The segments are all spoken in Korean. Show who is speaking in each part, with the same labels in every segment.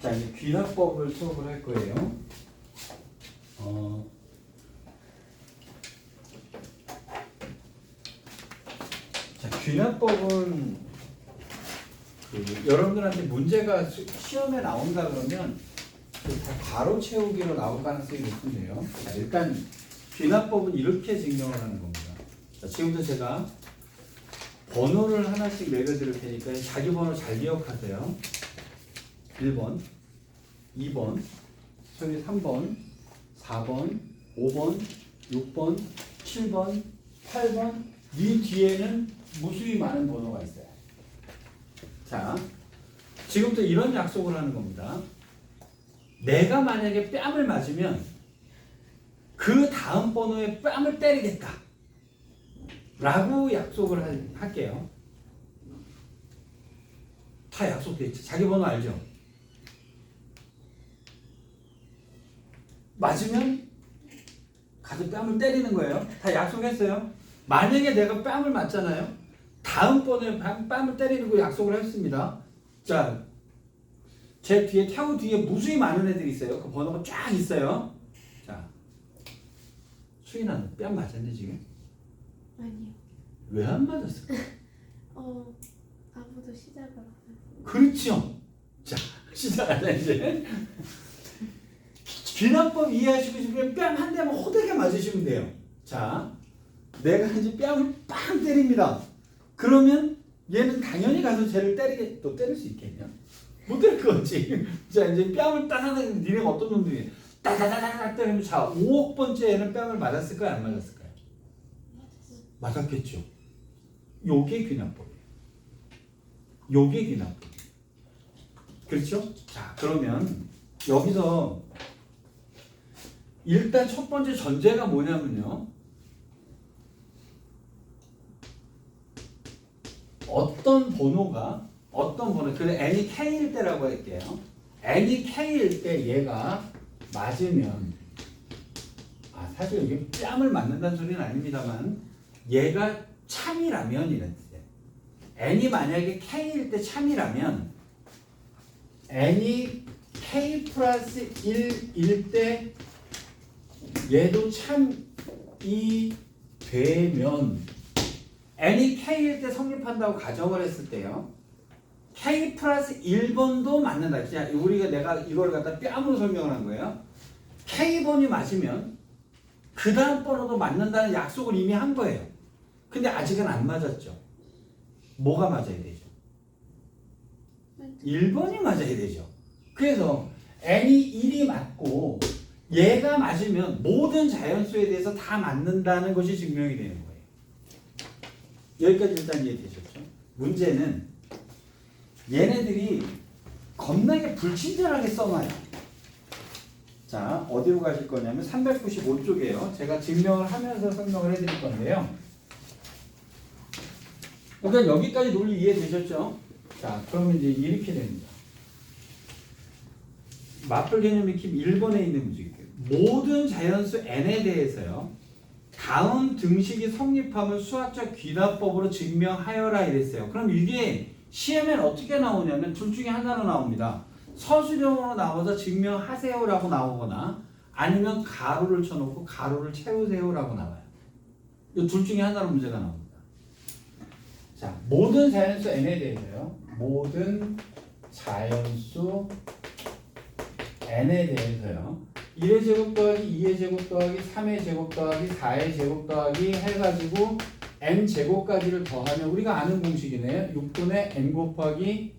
Speaker 1: 자, 이제 귀납법을 수업을 할 거예요. 자, 귀납법은 여러분들한테 문제가 시험에 나온다 그러면 다 괄호 채우기로 나올 가능성이 높은데요. 자, 일단 귀납법은 이렇게 증명을 하는 겁니다. 자, 지금부터 제가 번호를 하나씩 매겨드릴 테니까 자기 번호 잘 기억하세요. 1번, 2번, 소위 3번, 4번, 5번, 6번, 7번, 8번, 이 뒤에는 무수히 많은 번호가 있어요. 자, 지금부터 이런 약속을 하는 겁니다. 내가 만약에 뺨을 맞으면 그 다음 번호에 뺨을 때리겠다 라고 약속을 할게요. 다 약속돼 있죠. 자기 번호 알죠? 맞으면 가서 뺨을 때리는 거예요. 다 약속했어요. 만약에 내가 뺨을 맞잖아요. 다음번에 뺨을 때리는 거 약속을 했습니다. 자, 제 뒤에 태우 뒤에 무수히 많은 애들이 있어요. 그 번호가 쫙 있어요. 자, 수인아, 뺨 맞았니 지금?
Speaker 2: 아니요.
Speaker 1: 왜 안 맞았어?
Speaker 2: 아무도 시작을 안 해서.
Speaker 1: 그렇죠. 자, 시작하자 이제. 귀납법 이해하시고 싶으면 뺨 한 대만 호되게 맞으시면 돼요. 자, 내가 이제 뺨을 빵 때립니다. 그러면 얘는 당연히 가서 쟤를 또 때릴 수 있겠냐? 못 때릴 거지. 자, 이제 뺨을 따다닥, 니네가 어떤 놈들이 따다다닥 때리면 자, 5억 번째 애는 뺨을 맞았을까요? 안 맞았을까요? 맞았겠죠. 요게 귀납법이에요. 요게 귀납법. 그렇죠? 자, 그러면 여기서 일단 첫 번째 전제가 뭐냐면요. 어떤 번호, 그래 n이 k일 때라고 할게요. n이 k일 때 얘가 맞으면, 사실 여기 뺨을 맞는다는 소리는 아닙니다만, 얘가 참이라면 이런 뜻이에요. n이 만약에 k일 때 참이라면, n이 k 플러스 1일 때 얘도 참이 되면 n이 k일 때 성립한다고 가정을 했을 때요. k 플러스 1번도 맞는다. 내가 이걸 갖다 뺨으로 설명을 한 거예요. k번이 맞으면 그 다음 번호도 맞는다는 약속을 이미 한 거예요. 근데 아직은 안 맞았죠. 뭐가 맞아야 되죠? 1번이 맞아야 되죠. 그래서 n이 1이 맞고 얘가 맞으면 모든 자연수에 대해서 다 맞는다는 것이 증명이 되는 거예요. 여기까지 일단 이해되셨죠? 문제는 얘네들이 겁나게 불친절하게 써놔요. 자, 어디로 가실 거냐면 395쪽이에요. 제가 증명을 하면서 설명을 해드릴 건데요. 일단 여기까지 논리 이해되셨죠? 자, 그러면 이제 이렇게 됩니다. 마플 개념 익힘 1번에 있는 문제입니다. 모든 자연수 n에 대해서요. 다음 등식이 성립하면 수학적 귀납법으로 증명하여라 이랬어요. 그럼 이게 시험엔 어떻게 나오냐면 둘 중에 하나로 나옵니다. 서술형으로 나와서 증명하세요라고 나오거나 아니면 가로를 쳐놓고 가로를 채우세요라고 나와요. 이 둘 중에 하나로 문제가 나옵니다. 자, 모든 자연수 n에 대해서요. 모든 자연수 n에 대해서요. 1의 제곱 더하기 2의 제곱 더하기 3의 제곱 더하기 4의 제곱 더하기 해가지고 n 제곱까지를 더하면 우리가 아는 공식이네요. 6분의 n 곱하기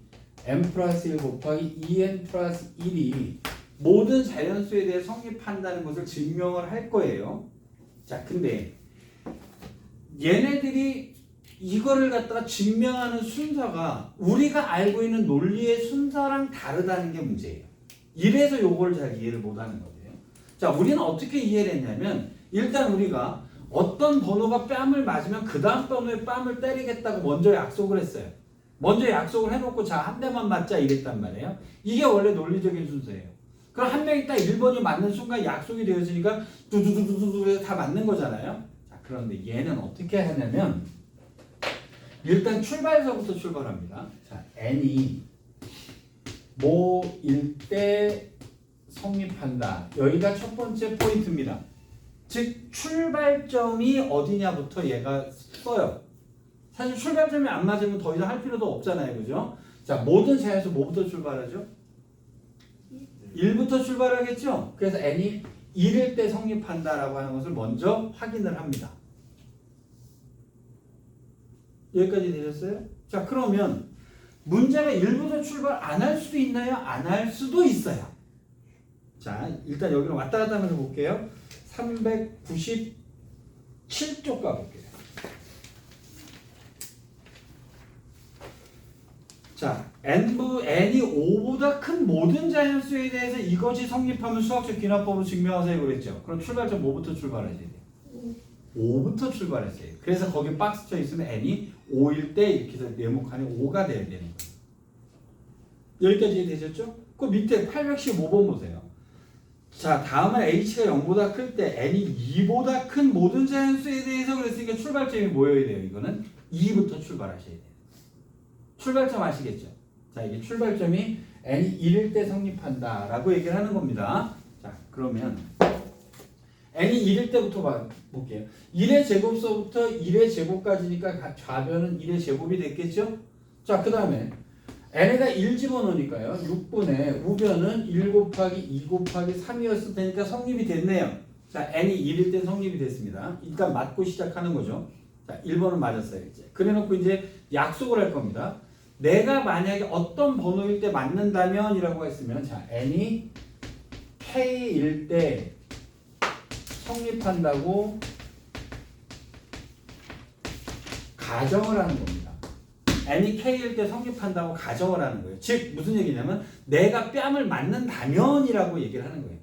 Speaker 1: n 플러스 1 곱하기 2n 플러스 1이 모든 자연수에 대해 성립한다는 것을 증명을 할 거예요. 자, 근데 얘네들이 이거를 갖다가 증명하는 순서가 우리가 알고 있는 논리의 순서랑 다르다는 게 문제예요. 이래서 요걸 잘 이해를 못하는 거예요. 자, 우리는 어떻게 이해를 했냐면 일단 우리가 어떤 번호가 뺨을 맞으면 그 다음 번호에 뺨을 때리겠다고 먼저 약속을 했어요. 먼저 약속을 해놓고 자, 한 대만 맞자 이랬단 말이에요. 이게 원래 논리적인 순서예요. 그럼 한 명이 딱 1번이 맞는 순간 약속이 되었으니까 두두두두두 다 맞는 거잖아요. 자, 그런데 얘는 어떻게 하냐면 일단 출발서부터 출발합니다. 자, n이 모일 때 성립한다. 여기가 첫 번째 포인트입니다. 즉 출발점이 어디냐부터 얘가 써요. 사실 출발점이 안 맞으면 더 이상 할 필요도 없잖아요. 그죠? 자, 모든 자연수 뭐부터 출발하죠? 1부터 출발하겠죠? 그래서 n이 1일 때 성립한다라고 하는 것을 먼저 확인을 합니다. 여기까지 되셨어요? 자, 그러면 문제가 1부터 출발 안 할 수도 있나요? 안 할 수도 있어요. 자, 일단 여기로 왔다 갔다 하면서 볼게요. 397쪽 가볼게요. 자, n이 5보다 큰 모든 자연수에 대해서 이것이 성립하면 수학적 귀납법으로 증명하세요 그랬죠. 그럼 출발점 뭐부터 출발하셔야 돼요? 5부터 출발했어요. 그래서 거기 박스 쳐 있으면 n이 5일 때 이렇게 해서 네모칸이 5가 돼야 되는 거예요. 여기까지 되셨죠? 그 밑에 815번 보세요. 자, 다음은 h가 0보다 클 때 n이 2보다 큰 모든 자연수에 대해서 그랬으니까 출발점이 뭐여야 돼요? 이거는 2부터 출발하셔야 돼요. 출발점 아시겠죠? 자, 이게 출발점이 n이 1일 때 성립한다 라고 얘기를 하는 겁니다. 자, 그러면 n이 1일 때부터 볼게요. 1의 제곱서부터 1의 제곱까지니까 좌변은 1의 제곱이 됐겠죠? 자, 그 다음에 n에다 1 집어넣으니까요. 6분의 우변은 1 곱하기 2 곱하기 3이었을 테니까 성립이 됐네요. 자, n이 1일 때 성립이 됐습니다. 일단 맞고 시작하는 거죠. 자, 1번은 맞았어요. 이제. 그래놓고 이제 약속을 할 겁니다. 내가 만약에 어떤 번호일 때 맞는다면 이라고 했으면 자, n이 k일 때 성립한다고 가정을 하는 겁니다. n이 k일 때 성립한다고 가정을 하는 거예요. 즉 무슨 얘기냐면 내가 뺨을 맞는다면이라고 얘기를 하는 거예요.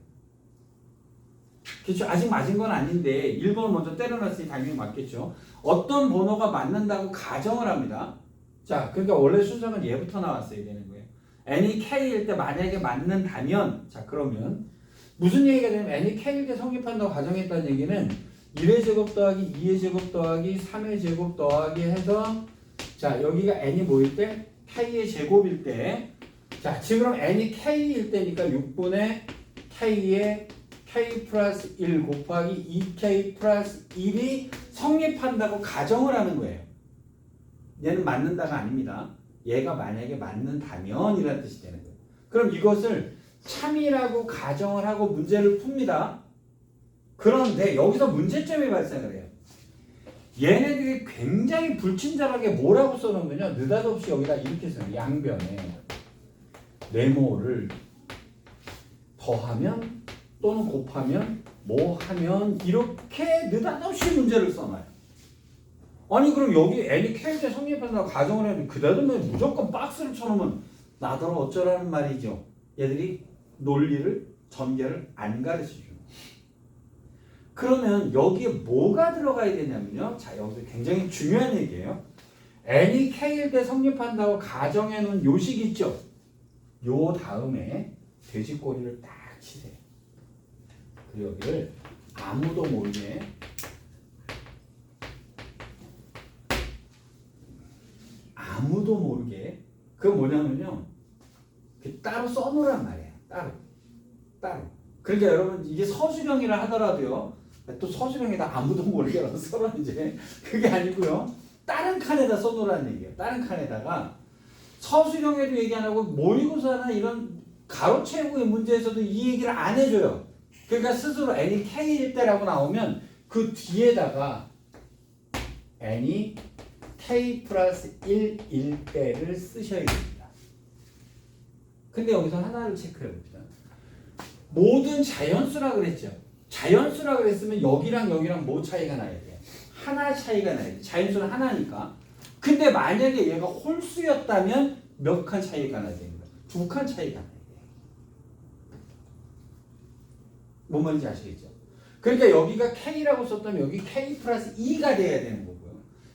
Speaker 1: 그렇죠? 아직 맞은 건 아닌데 1번을 먼저 때려놨으니 당연히 맞겠죠. 어떤 번호가 맞는다고 가정을 합니다. 자, 그러니까 원래 순서는 얘부터 나왔어야 되는 거예요. n이 k일 때 만약에 맞는다면 자, 그러면 무슨 얘기가 되냐면 n이 k일 때 성립한다고 가정했다는 얘기는 1의 제곱 더하기 2의 제곱 더하기 3의 제곱 더하기 해서 자, 여기가 n이 뭐일 때? k의 제곱일 때 자, 지금 n이 k일 때니까 6분의 k의 k 플러스 1 곱하기 2k 플러스 1이 성립한다고 가정을 하는 거예요. 얘는 맞는다가 아닙니다. 얘가 만약에 맞는다면 이라는 뜻이 되는 거예요. 그럼 이것을 참이라고 가정을 하고 문제를 풉니다. 그런데 여기서 문제점이 발생을 해요. 얘네들이 굉장히 불친절하게 뭐라고 써놓으면요. 느닷없이 여기다 이렇게 써요. 양변에 네모를 더하면 또는 곱하면 뭐 하면 이렇게 느닷없이 문제를 써놔요. 아니 그럼 여기 n이 k일 때 성립한다고 가정을 했는데 그다음에 무조건 박스를 쳐놓으면 나더러 어쩌라는 말이죠. 얘들이 논리를 전개를 안 가르쳐줘요. 그러면 여기에 뭐가 들어가야 되냐면요. 자, 여기서 굉장히 중요한 얘기예요. n이 k일 때 성립한다고 가정해 놓은 요식 있죠. 요 다음에 돼지꼬리를 딱 치세요. 그리고 여기를 아무도 모르게 그건 뭐냐면요. 따로 써놓으란 말이에요. 따로. 그러니까 여러분 이게 서술형이라 하더라도요. 또 서술형에다 아무도 모르게라고 써라 이제 그게 아니고요. 다른 칸에다 써놓으라는 얘기예요. 다른 칸에다가 서술형에도 얘기 안 하고 모의고사나 이런 가로 채우기의 문제에서도 이 얘기를 안 해줘요. 그러니까 스스로 n이 k일 때라고 나오면 그 뒤에다가 n이 k 플러스 1일 때를 쓰셔야 됩니다. 근데 여기서 하나를 체크해 봅시다. 모든 자연수라 그랬죠. 자연수라 그랬으면 여기랑 뭐 차이가 나야 돼? 하나 차이가 나야 돼. 자연수는 하나니까. 근데 만약에 얘가 홀수였다면 몇 칸 차이가 나야 되는 거야? 2칸 차이가 나야 돼. 뭔 말인지 아시겠죠? 그러니까 여기가 k라고 썼다면 여기 k 플러스 2가 돼야 되는 거고요.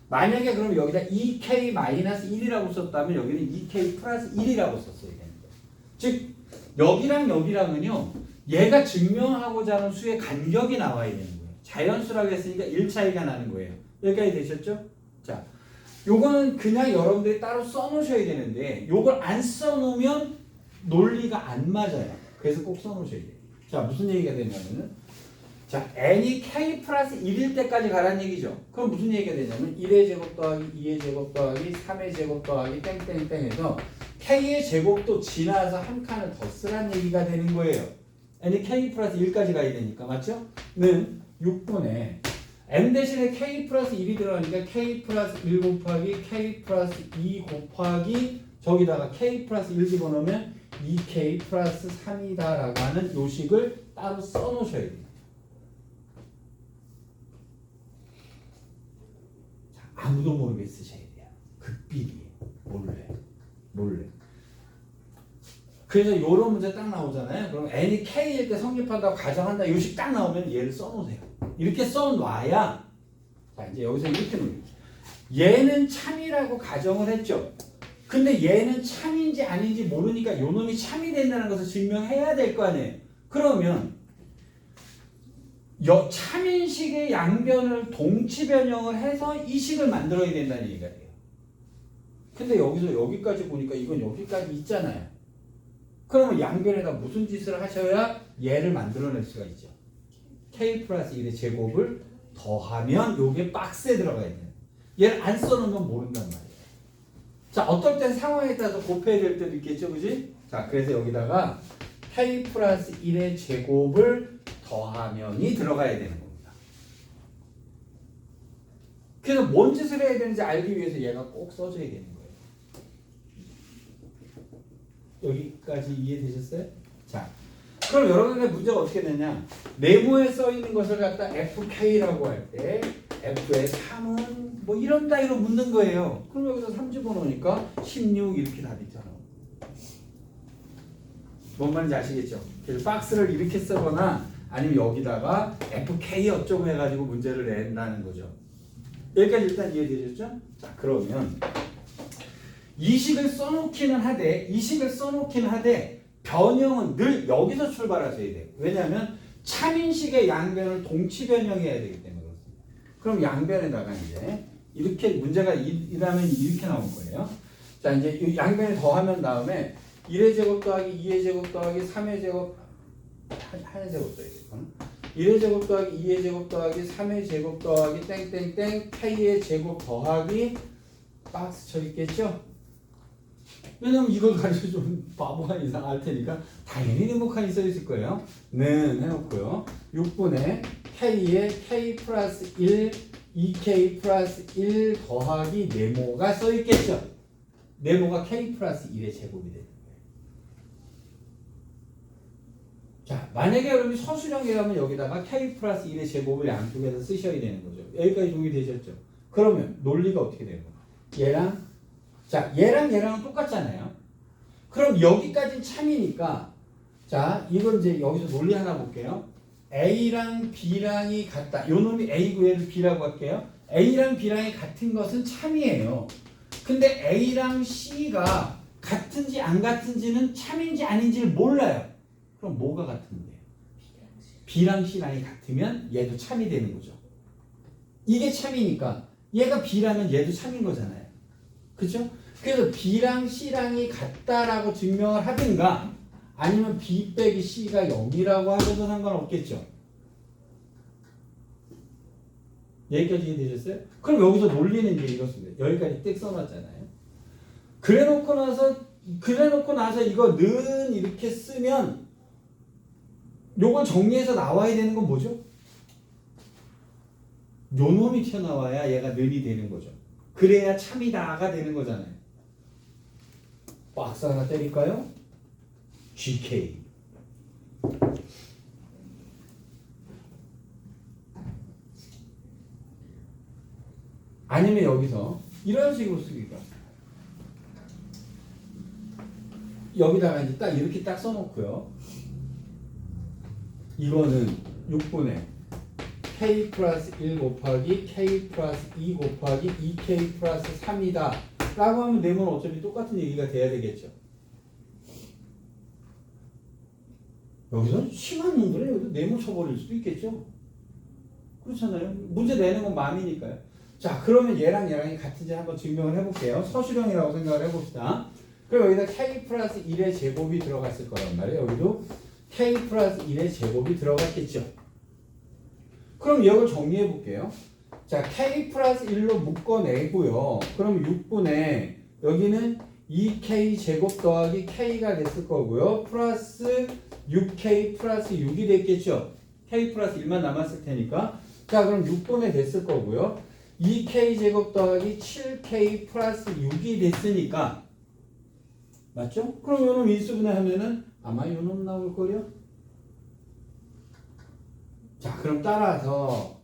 Speaker 1: 만약에 그럼 여기다 2k 마이너스 1이라고 썼다면 여기는 2k 플러스 1이라고 썼어야 되는 거예요. 즉 여기랑은요. 얘가 증명하고자 하는 수의 간격이 나와야 되는 거예요. 자연수라고 했으니까 1 차이가 나는 거예요. 여기까지 되셨죠? 자, 요거는 그냥 여러분들이 따로 써놓으셔야 되는데 요걸 안 써놓으면 논리가 안 맞아요. 그래서 꼭 써놓으셔야 돼요. 자, 무슨 얘기가 되냐면은, 자, n이 k 플러스 1일 때까지 가라는 얘기죠. 그럼 무슨 얘기가 되냐면 1의 제곱 더하기 2의 제곱 더하기 3의 제곱 더하기 땡땡땡 해서 k의 제곱도 지나서 한 칸을 더 쓰라는 얘기가 되는 거예요. n이 k 플러스 1까지 가야 되니까, 맞죠? 는 6분의 n 대신에 k 플러스 1이 들어가니까 k 플러스 1 곱하기 k 플러스 2 곱하기 저기다가 k 플러스 1 집어넣으면 2k 플러스 3이다 라고 하는 요식을 따로 써놓으셔야 돼요. 자, 아무도 모르게 쓰셔야 돼요. 극비리에 몰래. 그래서 이런 문제 딱 나오잖아요. 그럼 n이 k일 때 성립한다고 가정한다 요식 딱 나오면 얘를 써놓으세요. 이렇게 써놔야, 자 이제 여기서 이렇게 놓을게요. 얘는 참이라고 가정을 했죠. 근데 얘는 참인지 아닌지 모르니까 요 놈이 참이 된다는 것을 증명해야 될 거 아니에요. 그러면 참인식의 양변을 동치 변형을 해서 이 식을 만들어야 된다는 얘기가 돼요. 근데 여기서 여기까지 보니까 이건 여기까지 있잖아요. 그러면 양변에다 무슨 짓을 하셔야 얘를 만들어낼 수가 있죠. k 플러스 1의 제곱을 더하면 요게 박스에 들어가야 돼요. 얘를 안 써놓으면 모른단 말이에요. 자, 어떨 땐 상황에 따라서 곱해야 될 때도 있겠죠, 그지? 자, 그래서 여기다가 k 플러스 1의 제곱을 더하면이 들어가야 되는 겁니다. 그래서 뭔 짓을 해야 되는지 알기 위해서 얘가 꼭 써줘야 되는 거예요. 여기까지 이해되셨어요? 자, 그럼 여러분의 문제가 어떻게 되냐? 네모에 써 있는 것을 갖다 FK라고 할 때 F의 3은 뭐 이런 따위로 묻는 거예요. 그럼 여기서 3 집어넣으니까 16 이렇게 답이 있잖아. 뭔 말인지 아시겠죠? 그래서 박스를 이렇게 쓰거나 아니면 여기다가 FK 어쩌고 해가지고 문제를 낸다는 거죠. 여기까지 일단 이해되셨죠? 자, 그러면 이 식을 써놓기는 하되 변형은 늘 여기서 출발하셔야 돼요. 왜냐하면 참인식의 양변을 동치 변형해야 되기 때문에 그렇습니다. 그럼 양변에다가 이제 이렇게 문제가 이라면 이렇게 나올 거예요. 자, 이제 이 양변에 더하면 다음에 1의 제곱 더하기 2의 제곱 더하기 3의 제곱 한의 제곱 써야겠구나. 1의 제곱 더하기 2의 제곱 더하기 3의 제곱 더하기 땡땡땡 k의 제곱 더하기 박스 쳐 있겠죠? 왜냐면 이걸 가지고 좀 바보가 이상할 테니까 당연히 네모칸이 써 있을 거예요. 는 해놓고요. 6분의 k의 k 플러스 1 2k 플러스 1 더하기 네모가 써 있겠죠. 네모가 k 플러스 1의 제곱이 되는 거예요. 자, 만약에 여러분이 서술형이라면 여기다가 k 플러스 1의 제곱을 양쪽에서 쓰셔야 되는 거죠. 여기까지 동의되셨죠? 그러면 논리가 어떻게 되는 거예요? 얘랑은 똑같잖아요. 그럼 여기까지는 참이니까, 자, 이건 이제 여기서 논리 하나 볼게요. A랑 B랑이 같다. 요 놈이 A고 얘를 B라고 할게요. A랑 B랑이 같은 것은 참이에요. 근데 A랑 C가 같은지 안 같은지는 참인지 아닌지를 몰라요. 그럼 뭐가 같은데요? B랑 C랑이 같으면 얘도 참이 되는 거죠. 이게 참이니까 얘가 B라면 얘도 참인 거잖아요. 그렇죠? 그래서 B랑 C랑이 같다라고 증명을 하든가 아니면 B 빼기 C가 0이라고 하셔도 상관없겠죠. 여기까지 이해되셨어요? 그럼 여기서 논리는 이제 이렇습니다. 여기까지 띡 써놨잖아요. 그래놓고 나서 이거 는 이렇게 쓰면 요걸 정리해서 나와야 되는 건 뭐죠? 요 놈이 튀어나와야 얘가 는이 되는 거죠. 그래야 참이다가 되는 거잖아요. 박스 하나 때릴까요? GK. 아니면 여기서 이런 식으로 쓰기가. 여기다가 이제 딱 이렇게 딱 써놓고요. 이거는 6분의 k 플러스 1 곱하기 k 플러스 2 곱하기 2k 플러스 3이다 라고 하면 네모는 어차피 똑같은 얘기가 돼야 되겠죠. 여기서 심한 놈들은 여기서 네모 쳐버릴 수도 있겠죠. 그렇잖아요. 문제 내는 건 마음이니까요. 자, 그러면 얘랑이 같은지 한번 증명을 해볼게요. 서술형이라고 생각을 해봅시다. 그럼 여기다 k 플러스 1의 제곱이 들어갔을 거란 말이에요. 여기도 k 플러스 1의 제곱이 들어갔겠죠. 그럼 이걸 정리해 볼게요. 자, k 플러스 1로 묶어내고요. 그럼 6분의 여기는 2k 제곱 더하기 k가 됐을 거고요. 플러스 6k 플러스 6이 됐겠죠. k 플러스 1만 남았을 테니까. 자, 그럼 6분의 됐을 거고요. 2k 제곱 더하기 7k 플러스 6이 됐으니까 맞죠? 그럼 요놈 인수분해 하면은 아마 요놈 나올 거요. 자, 그럼 따라서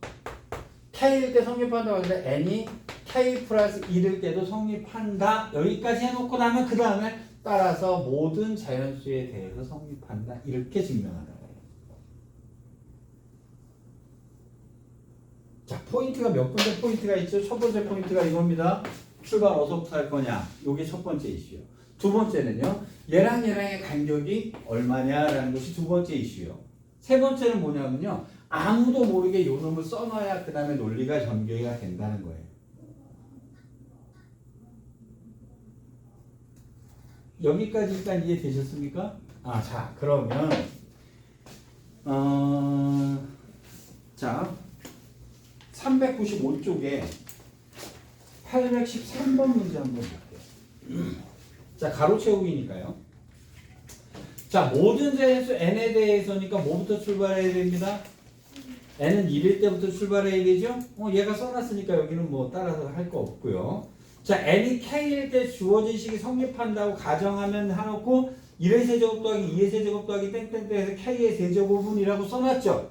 Speaker 1: k일 때 성립한다고 하는데 n이 k 플러스 1일 때도 성립한다. 여기까지 해놓고 나면 그 다음에 따라서 모든 자연수에 대해서 성립한다. 이렇게 증명하는 거예요. 자, 포인트가 몇 번째 포인트가 있죠? 첫 번째 포인트가 이겁니다. 출발 어디서부터 할 거냐? 요게 첫 번째 이슈요. 두 번째는요. 얘랑 얘랑의 간격이 얼마냐라는 것이 두 번째 이슈요. 세 번째는 뭐냐면요. 아무도 모르게 요 놈을 써놔야 그 다음에 논리가 전개가 된다는 거예요. 여기까지 일단 이해되셨습니까? 아, 자, 그러면 자 395쪽에 813번 문제 한번 볼게요. 자, 가로 채우기니까요. 자, 모든 자연수 n에 대해서니까 뭐부터 출발해야 됩니다? n은 1일 때부터 출발해야 되죠? 얘가 써놨으니까 여기는 뭐 따라서 할 거 없고요. 자, n이 k일 때 주어진 식이 성립한다고 가정하면 해놓고 1의 세제곱 더하기 2의 세제곱 더하기 땡땡땡 해서 k의 세제곱은이라고 써놨죠?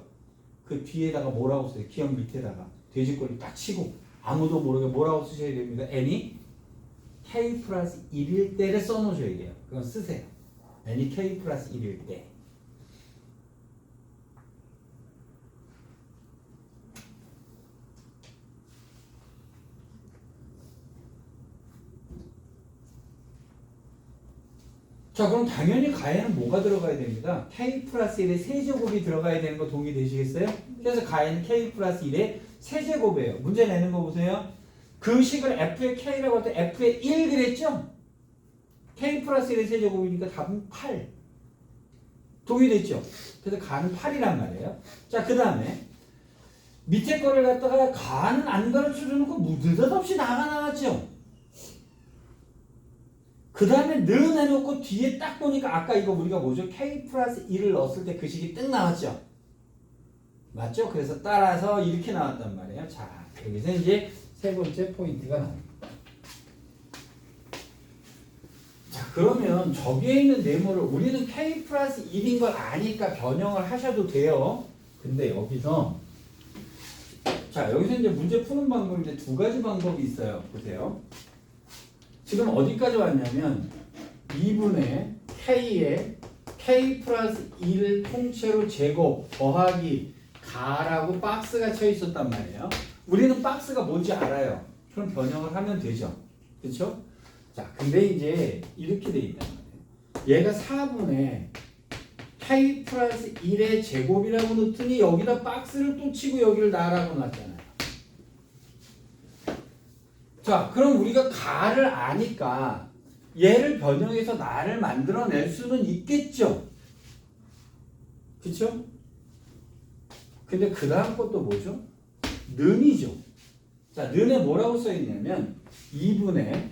Speaker 1: 그 뒤에다가 뭐라고 써요? 기억 밑에다가 돼지꼬리 딱 치고 아무도 모르게 뭐라고 쓰셔야 됩니다. n이 k 플러스 1일 때를 써놓으셔야 돼요. 그건 쓰세요. n이 k 플러스 1일 때. 자, 그럼 당연히 가에는 뭐가 들어가야 됩니다. k 플러스 1의 세제곱이 들어가야 되는 거 동의되시겠어요? 그래서 가에는 k 플러스 1의 세제곱이에요. 문제 내는 거 보세요. 그 식을 f의 k라고 할 때 f의 1 그랬죠? k 플러스 1의 세제곱이니까 답은 8. 동의됐죠? 그래서 가는 8이란 말이에요. 자, 그 다음에 밑에 거를 갖다가 가는 안 가르쳐주놓고 느닷없이 나왔죠? 그 다음에 는 해놓고 뒤에 딱 보니까 아까 이거 우리가 뭐죠? k 플러스 1을 넣었을 때 그 식이 뜩 나왔죠? 맞죠? 그래서 따라서 이렇게 나왔단 말이에요. 자, 여기서 이제 세 번째 포인트가 나옵니다. 자, 그러면 저기에 있는 네모를 우리는 k 플러스 1인 걸 아니까 변형을 하셔도 돼요. 근데 여기서 자, 여기서 이제 문제 푸는 방법이 이제 두 가지 방법이 있어요. 보세요. 지금 어디까지 왔냐면 2분의 k에 k 플러스 1을 통째로 제곱 더하기 가라고 박스가 쳐 있었단 말이에요. 우리는 박스가 뭔지 알아요. 그럼 변형을 하면 되죠. 그렇죠? 자, 근데 이제 이렇게 돼 있단 말이에요. 얘가 4분의 k 플러스 1의 제곱이라고 놓더니 여기다 박스를 또 치고 여기를 나라고 놨잖아요. 자, 그럼 우리가 가를 아니까 얘를 변형해서 나를 만들어낼 수는 있겠죠. 그쵸? 근데 그 다음 것도 뭐죠? 는이죠. 자, 는에 뭐라고 써있냐면 2분의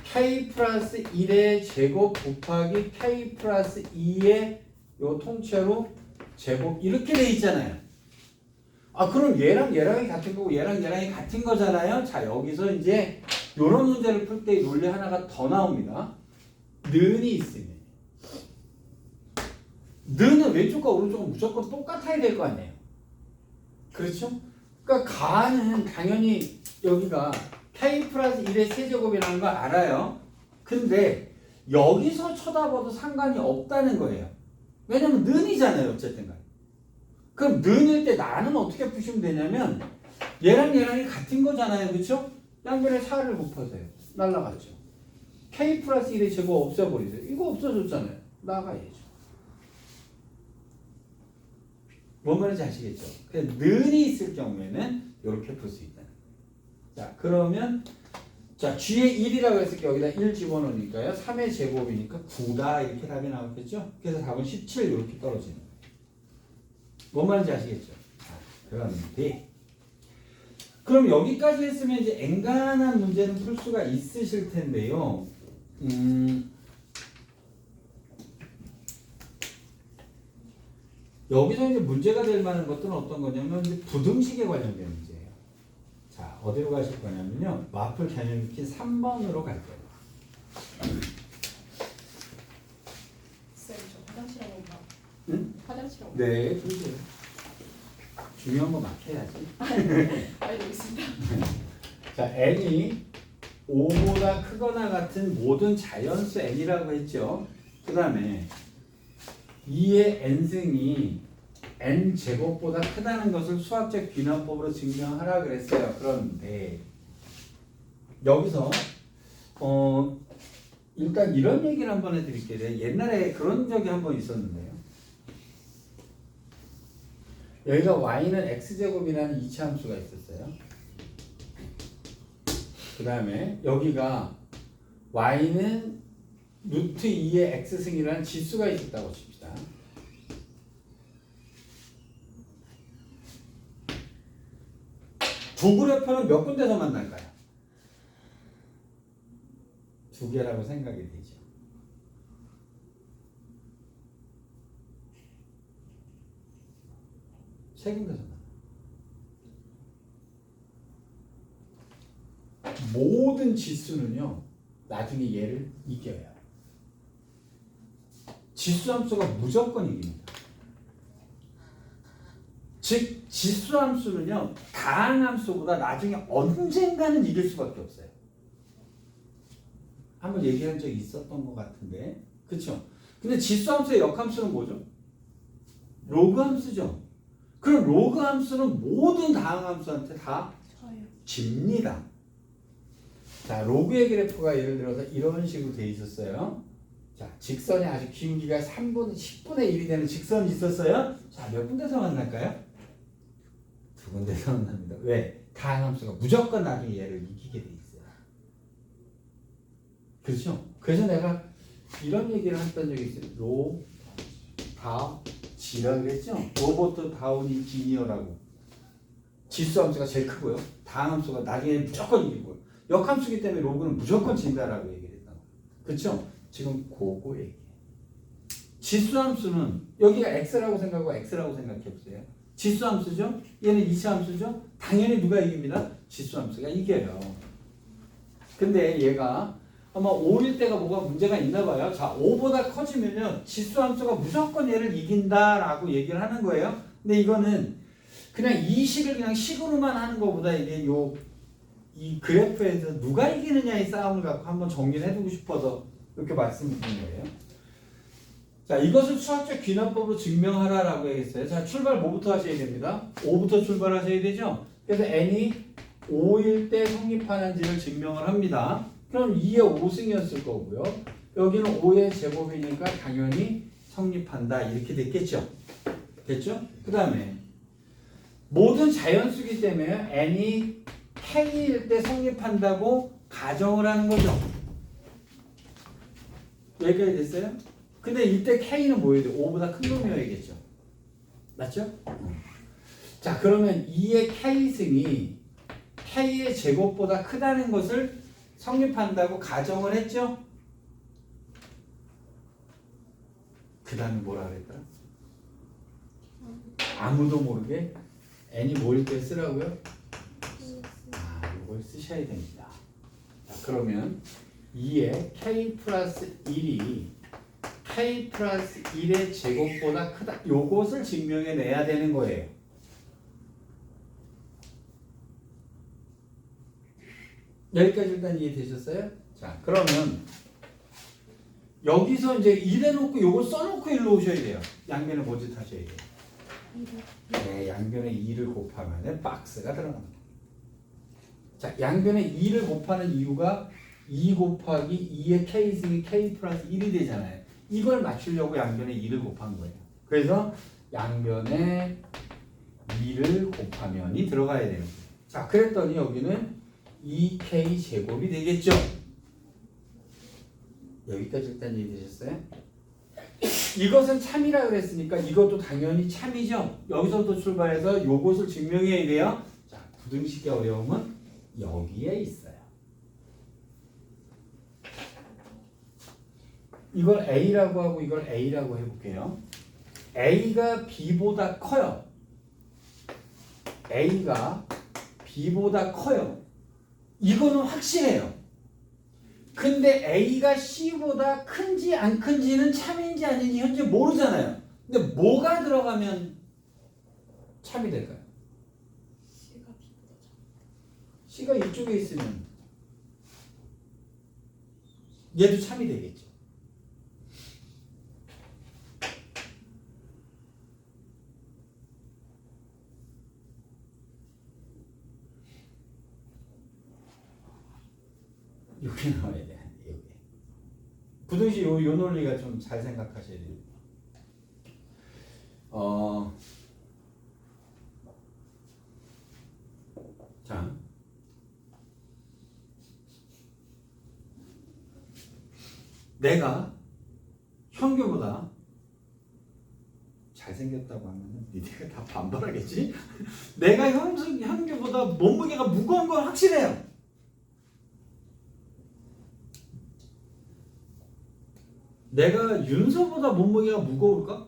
Speaker 1: k 플러스 1의 제곱 곱하기 k 플러스 2의 요 통째로 제곱 이렇게 돼 있잖아요. 아, 그럼 얘랑 얘랑이 같은 거고 얘랑 얘랑이 같은 거잖아요. 자, 여기서 이제 이런 문제를 풀 때 논리 하나가 더 나옵니다. 는이 있으면 는은 왼쪽과 오른쪽은 무조건 똑같아야 될 거 아니에요. 그렇죠? 그러니까 가는 당연히 여기가 k 플러스 1의 세제곱이라는 거 알아요. 근데 여기서 쳐다봐도 상관이 없다는 거예요. 왜냐면 는이잖아요. 어쨌든 간에. 그럼 는일 때 나는 어떻게 푸시면 되냐면 얘랑 얘랑이 같은 거잖아요. 그렇죠? 양변에 4를 곱하세요. 날라갔죠. k 플러스 1의 제곱 없애버리세요. 이거 없어졌잖아요. 나가야죠. 뭔 말인지 아시겠죠? 그래서 는이 있을 경우에는 이렇게 풀 수 있다. 자, 그러면 자, G에 1이라고 했을 때 여기다 1 집어넣으니까요. 3의 제곱이니까 9다 이렇게 답이 나오겠죠? 그래서 답은 17 이렇게 떨어지는 거예요. 뭔 말인지 아시겠죠? 그런데 그럼 여기까지 했으면 이제 엔간한 문제는 풀 수가 있으실 텐데요. 여기서 이제 문제가 될 만한 것들은 어떤 거냐면 이제 부등식에 관련된 문제예요. 자, 어디로 가실 거냐면요. 마플 개념 익힌 3번으로 갈 거예요.
Speaker 2: 쌤, 저 화장실 한번 가.
Speaker 1: 응?
Speaker 2: 화장실 한번.
Speaker 1: 네, 그러세요. 중요한 거 막혀야지.
Speaker 2: 알겠습니다.
Speaker 1: 자, n이 5보다 크거나 같은 모든 자연수 n이라고 했죠. 그 다음에 2의 n승이 n 제곱보다 크다는 것을 수학적 귀납법으로 증명하라 그랬어요. 그런데 여기서 일단 이런 얘기를 한번 해드릴게요. 옛날에 그런 적이 한번 있었는데요. 여기가 y는 x제곱이라는 이차함수가 있었어요. 그 다음에 여기가 y는 루트 2의 x승이라는 지수가 있었다고 칩시다. 두 그래프는 몇 군데서 만날까요? 두 개라고 생각이 되죠. 세 군데서 만나요. 모든 지수는요, 나중에 얘를 이겨요. 지수함수가 무조건 이깁니다. 즉, 지수함수는요, 다항함수보다 나중에 언젠가는 이길 수밖에 없어요. 한번 얘기한 적이 있었던 것 같은데, 그렇죠? 근데 지수함수의 역함수는 뭐죠? 로그함수죠. 그럼 로그함수는 모든 다항함수한테 다
Speaker 2: 저요.
Speaker 1: 집니다. 자, 로그의 그래프가 예를 들어서 이런 식으로 돼 있었어요. 자, 직선이 아주 긴 길이가 10분의 1이 되는 직선이 있었어요. 자, 몇 군데서 만날까요? 두 군데서 만납니다. 왜? 다항함수가 무조건 나중에 얘를 이기게 돼 있어요. 그렇죠? 그래서 내가 이런 얘기를 했던 적이 있어요. 로, 다, 지라 그랬죠? 로버트 다우니 지니어라고. 지수함수가 제일 크고요. 다항함수가 나중에 무조건 이기고요. 역함수기 때문에 로그는 무조건 진다라고 얘기를 했던 거예요. 그렇죠? 지금 그거 얘기해요. 지수함수는 여기가 x라고 생각하고 x라고 생각해 보세요. 지수함수죠? 얘는 이차함수죠? 당연히 누가 이깁니다? 지수함수가 이겨요. 근데 얘가 아마 5일 때가 뭐가 문제가 있나 봐요. 자, 5보다 커지면요. 지수함수가 무조건 얘를 이긴다라고 얘기를 하는 거예요. 근데 이거는 그냥 이 식을 그냥 식으로만 하는 것보다 이게 이 그래프에서 누가 이기느냐의 싸움을 갖고 한번 정리를 해두고 싶어서 이렇게 말씀드린 거예요. 자, 이것을 수학적 귀납법으로 증명하라라고 했어요. 자, 출발 뭐부터 하셔야 됩니다. 5부터 출발하셔야 되죠. 그래서 n이 5일 때 성립하는지를 증명을 합니다. 그럼 2의 5승이었을 거고요. 여기는 5의 제곱이니까 당연히 성립한다. 이렇게 됐겠죠. 됐죠? 그 다음에 모든 자연수기 때문에 n이 k일 때 성립한다고 가정을 하는 거죠. 여기까지 됐어요? 근데 이때 k는 뭐여야 돼? 5보다 큰 놈이어야겠죠. 맞죠? 자, 그러면 2의 k승이 k의 제곱보다 크다는 것을 성립한다고 가정을 했죠? 그 다음에 뭐라 그랬더라? 아무도 모르게 n이 뭐일 때 쓰라고요? 이걸 쓰셔야 됩니다. 자, 그러면 2의 k 플러스 1이 k 플러스 1의 제곱보다 크다. 요것을 증명해 내야 되는 거예요. 여기까지 일단 이해되셨어요? 자, 그러면 여기서 이제 이래놓고 요걸 써놓고 일로 오셔야 돼요. 양변에 뭐짓 하셔야 돼요? 네, 양변에 2를 곱하면 박스가 들어갑니다. 자, 양변에 2를 곱하는 이유가 2 곱하기 2의 k승이 k 플러스 1이 되잖아요. 이걸 맞추려고 양변에 2를 곱한 거예요. 그래서 양변에 2를 곱하면이 들어가야 되는 거예요. 자, 그랬더니 여기는 2k 제곱이 되겠죠. 여기까지 일단 이해되셨어요? 이것은 참이라 그랬으니까 이것도 당연히 참이죠. 여기서부터 출발해서 요것을 증명해야 돼요. 자, 부등식의 어려움은 여기에 있어요. 이걸 A라고 하고 이걸 A라고 해볼게요. A가 B보다 커요. A가 B보다 커요. 이거는 확실해요. 근데 A가 C보다 큰지 안 큰지는 참인지 아닌지 현재 모르잖아요. 근데 뭐가 들어가면 참이 될까요?
Speaker 2: C가 B보다 작아.
Speaker 1: C가 이쪽에 있으면 얘도 참이 되겠죠. 여기 나와야 돼. 여기. 부등식 요 논리가 좀 잘 생각하셔야 돼요. 자. 내가 현규보다 잘생겼다고 하면 니네가 다 반발하겠지? 내가 현규보다 몸무게가 무거운 건 확실해요. 내가 윤서보다 몸무게가 무거울까?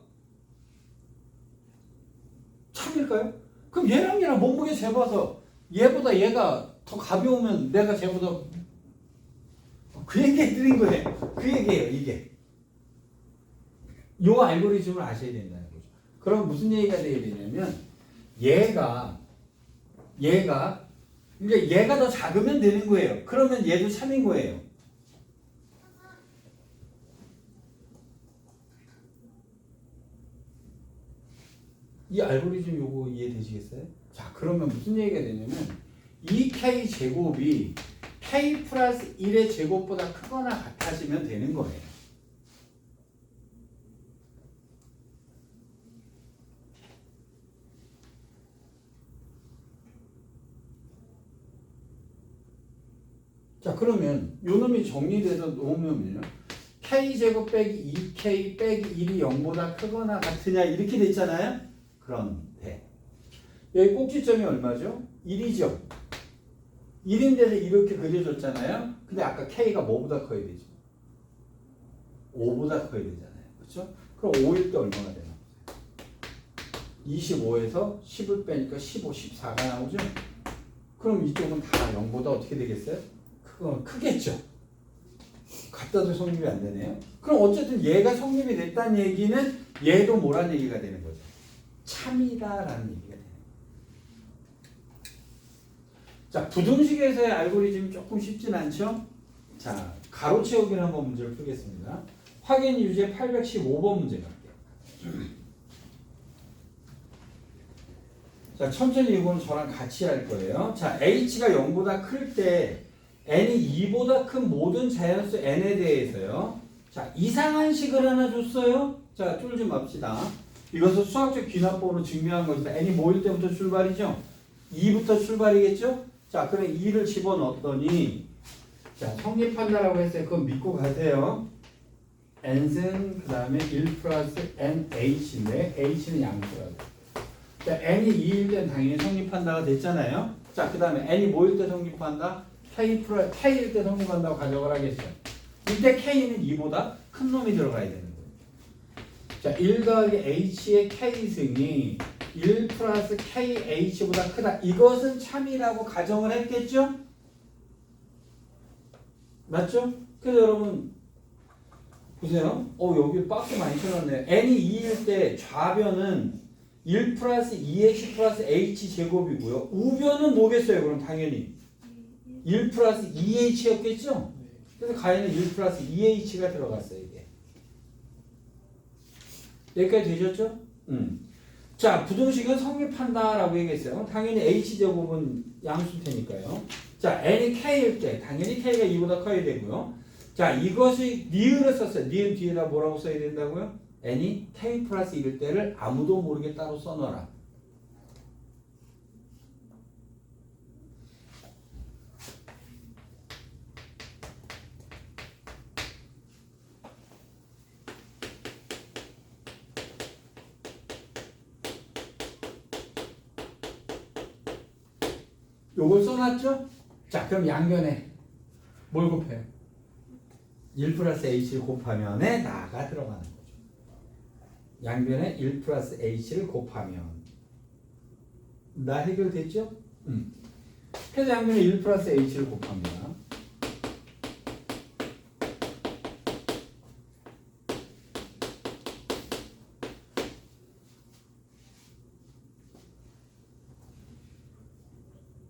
Speaker 1: 참일까요? 그럼 얘랑 몸무게 재봐서 얘보다 얘가 더 가벼우면 내가 쟤보다 그 얘기 해드린 거예요. 그 얘기예요. 이게. 요 알고리즘을 아셔야 된다는 거죠. 그럼 무슨 얘기가 돼야 되냐면 얘가 그러니까 얘가 더 작으면 되는 거예요. 그러면 얘도 참인 거예요. 이 알고리즘 요거 이해되시겠어요? 자, 그러면 무슨 얘기가 되냐면 2k 제곱이 k 플러스 1의 제곱보다 크거나 같아지면 되는 거예요. 자, 그러면 요 놈이 정리돼서 놓으면요. k제곱 빼기 2k 빼기 1이 0보다 크거나 같으냐 이렇게 돼 있잖아요. 그런데 여기 꼭지점이 얼마죠? 1이죠. 1인데서 이렇게 그려줬잖아요. 근데 아까 k가 뭐보다 커야 되죠? 5보다 커야 되잖아요. 그렇죠? 그럼 5일 때 얼마가 되나? 25에서 10을 빼니까 15, 14가 나오죠? 그럼 이쪽은 다 0보다 어떻게 되겠어요? 크겠죠? 갖다도 성립이 안 되네요. 그럼 어쨌든 얘가 성립이 됐다는 얘기는 얘도 뭐란 얘기가 되는 거죠? 참이다라는 얘기가 되는 거예요. 자, 부등식에서의 알고리즘이 조금 쉽진 않죠? 자, 가로 채우기를 한번 문제를 풀겠습니다. 확인 유제 815번 문제 갈게요. 자, 천천히 이거는 저랑 같이 할 거예요. 자, h가 0보다 클 때 n이 2보다 큰 모든 자연수 n에 대해서요. 자, 이상한 식을 하나 줬어요. 자, 쫄지 맙시다. 이것을 수학적 귀납법으로 증명한 것이다. n이 뭐일 때부터 출발이죠? 2부터 출발이겠죠? 자, 그럼 2를 집어넣었더니 자, 성립한다라고 했어요. 그건 믿고 가세요. n은 그 다음에 1 플러스 nh인데 h는 양수라고. 자, n이 2일 때 당연히 성립한다가 됐잖아요. 자, 그 다음에 n이 뭐일 때 성립한다? k일 때 성립한다고 가정을 하겠어요. 이때 k는 2보다 큰 놈이 들어가야 되는 거예요. 자, 1 더하기 h의 k승이 1 플러스 kh보다 크다. 이것은 참이라고 가정을 했겠죠? 맞죠? 그래서 여러분 보세요. 여기 박스 많이 쳐놨네요. n이 2일 때 좌변은 1 플러스 2x 플러스 h 제곱이고요. 우변은 뭐겠어요? 그럼 당연히 1 플러스 2h였겠죠? 그래서 가에는 1 플러스 2h가 들어갔어요. 이게. 여기까지 되셨죠? 자, 부등식은 성립한다라고 얘기했어요. 당연히 h제곱은 양수일 테니까요. 자, n이 k일 때 당연히 k가 2보다 커야 되고요. 자, 이것이 니은을 썼어요. 니은 뒤에다 뭐라고 써야 된다고요? n이 k 플러스 1일 때를 아무도 모르게 따로 써놔라. 요걸 써놨죠? 자, 그럼 양변에 뭘 곱해요? 1 플러스 h를 곱하면에 나가 들어가는 거죠. 양변에 1 플러스 h를 곱하면 나 해결됐죠? 그래서 양변에 1 플러스 h를 곱합니다.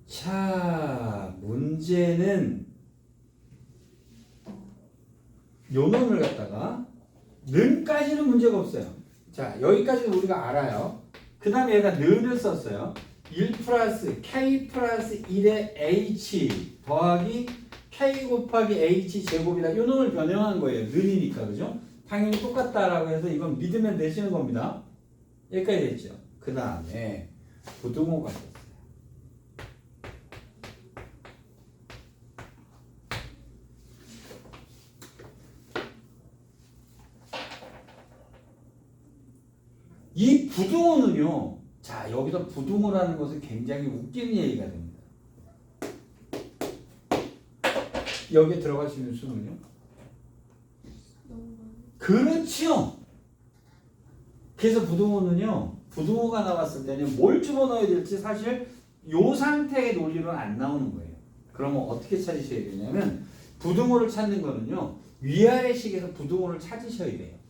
Speaker 1: 자, 문제는 요 놈을 갖다가 는까지는 문제가 없어요. 자, 여기까지는 우리가 알아요. 그 다음에 얘가 는을 썼어요. 1 플러스 k 플러스 1의 h 더하기 k 곱하기 h 제곱이다. 요 놈을 변형한 거예요. 는이니까, 그죠? 당연히 똑같다라고 해서 이건 믿으면 되시는 겁니다. 여기까지 됐죠. 그 다음에 부등호가 썼어요. 이 부등호는요. 자, 여기서 부등호라는 것은 굉장히 웃기는 얘기가 됩니다. 여기에 들어갈 수 있는 수는요? 그렇지요. 그래서 부등호는요. 부등호가 나왔을 때는 뭘 집어넣어야 될지 사실 이 상태의 논리로는 안 나오는 거예요. 그러면 어떻게 찾으셔야 되냐면 부등호를 찾는 거는요. 위아래 식에서 부등호를 찾으셔야 돼요.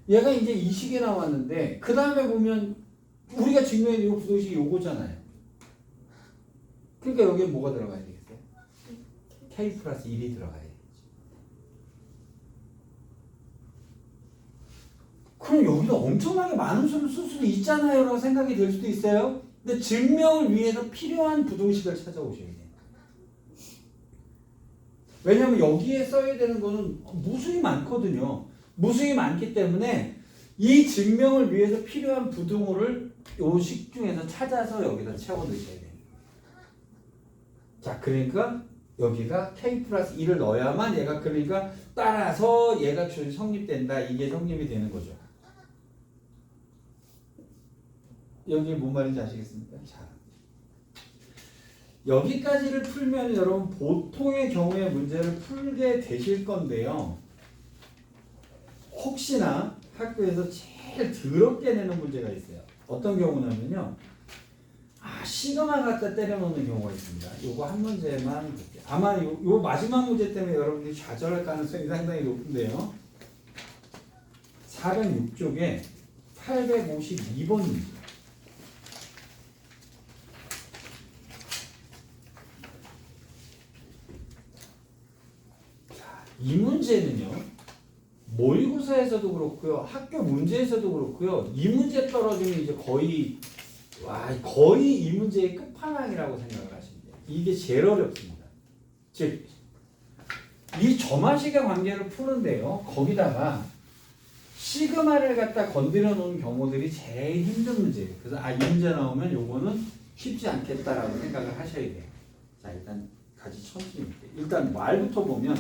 Speaker 1: 얘가 이제 이 식에 나왔는데 그 다음에 보면 우리가 증명해야 되는 부등식이 요거잖아요. 그러니까 여기에 뭐가 들어가야 되겠어요? k 플러스 1이 들어가야 되겠죠. 그럼 여기도 엄청나게 많은 수를 쓸 수도 있잖아요 라고 생각이 될 수도 있어요. 근데 증명을 위해서 필요한 부등식을 찾아오셔야 돼요. 왜냐하면 여기에 써야 되는 거는 무수히 많거든요. 무수히 많기 때문에 이 증명을 위해서 필요한 부등호를 요 식 중에서 찾아서 여기다 채워 넣으셔야 돼요. 자, 그러니까 여기가 k 플러스 1을 넣어야만 얘가 그러니까 따라서 얘가 성립된다. 이게 성립이 되는 거죠. 여기 뭔 말인지 아시겠습니까? 자, 여기까지를 풀면 여러분 보통의 경우에 문제를 풀게 되실 건데요. 혹시나 학교에서 제일 더럽게 내는 문제가 있어요. 어떤 경우냐면요. 시그마 갖다 때려 넣는 경우가 있습니다. 요거 한 문제만 볼게요. 아마 요 마지막 문제 때문에 여러분들이 좌절할 가능성이 상당히 높은데요. 406쪽에 852번입니다. 자, 이 문제는요. 모의고사에서도 그렇고요. 학교 문제에서도 그렇고요. 이 문제 떨어지면 이제 거의 이 문제의 끝판왕이라고 생각을 하시면 돼요. 이게 제일 어렵습니다. 즉, 이 점화식의 관계를 푸는데요. 거기다가 시그마를 갖다 건드려 놓은 경우들이 제일 힘든 문제예요. 그래서 이 문제 나오면 요거는 쉽지 않겠다라고 생각을 하셔야 돼요. 자, 일단 같이 천천히 볼게요. 일단 말부터 보면